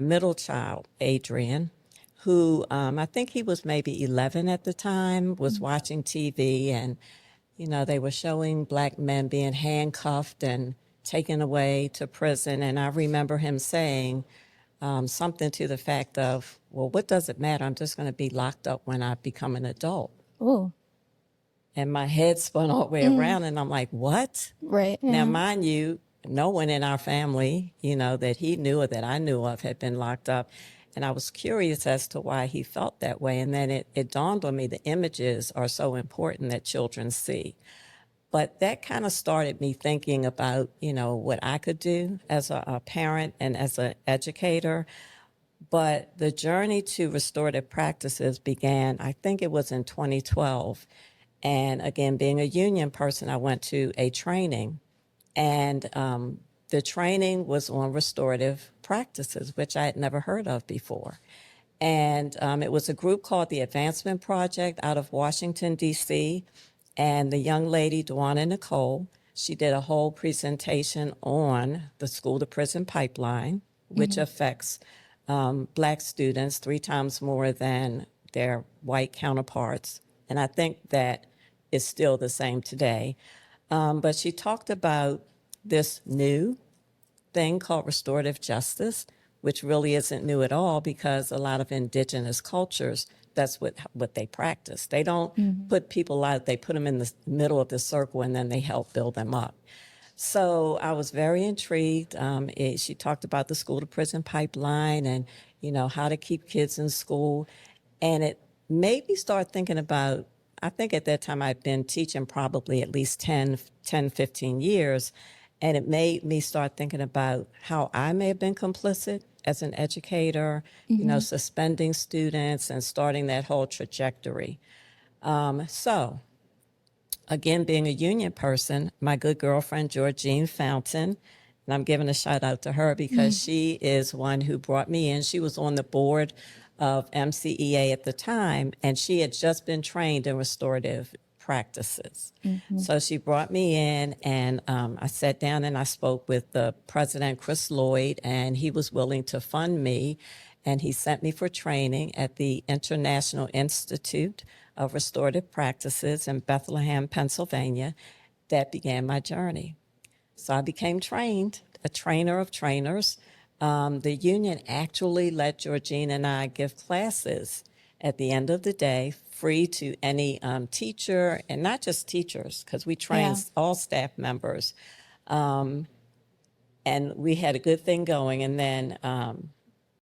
middle child, Adrian, who I think he was maybe 11 at the time, was watching TV, and they were showing black men being handcuffed and taken away to prison. And I remember him saying something to the fact of, well, what does it matter? I'm just going to be locked up when I become an adult. Oh, And my head spun all the way around, and I'm like, what? right. Now, Yeah. mind you, no one in our family, that he knew or that I knew of had been locked up. And I was curious as to why he felt that way. And then it dawned on me the images are so important that children see. But that kind of started me thinking about, what I could do as a parent and as an educator. But the journey to restorative practices began, I think it was in 2012. And again, being a union person, I went to a training. And the training was on restorative practices, which I had never heard of before. And it was a group called the Advancement Project out of Washington, D.C. And the young lady, Dwana Nicole, she did a whole presentation on the school to prison pipeline, which affects black students 3 times more than their white counterparts. And I think that is still the same today. But she talked about this new thing called restorative justice, which really isn't new at all because a lot of indigenous cultures, that's what they practice. They don't put people out, they put them in the middle of the circle and then they help build them up. So I was very intrigued. She talked about the school to prison pipeline and, how to keep kids in school. And it made me start thinking about, I think at that time I'd been teaching probably at least 15 years. And it made me start thinking about how I may have been complicit as an educator, suspending students and starting that whole trajectory. So again, being a union person, my good girlfriend, Georgine Fountain, and I'm giving a shout out to her because she is one who brought me in. She was on the board of MCEA at the time, and she had just been trained in restorative practices. So she brought me in, and I sat down and I spoke with the president, Chris Lloyd, and he was willing to fund me. And he sent me for training at the International Institute of Restorative Practices in Bethlehem, Pennsylvania. That began my journey. So I became trained, a trainer of trainers. The union actually let Georgine and I give classes at the end of the day, free to any teacher, and not just teachers, because we train all staff members. And we had a good thing going. And then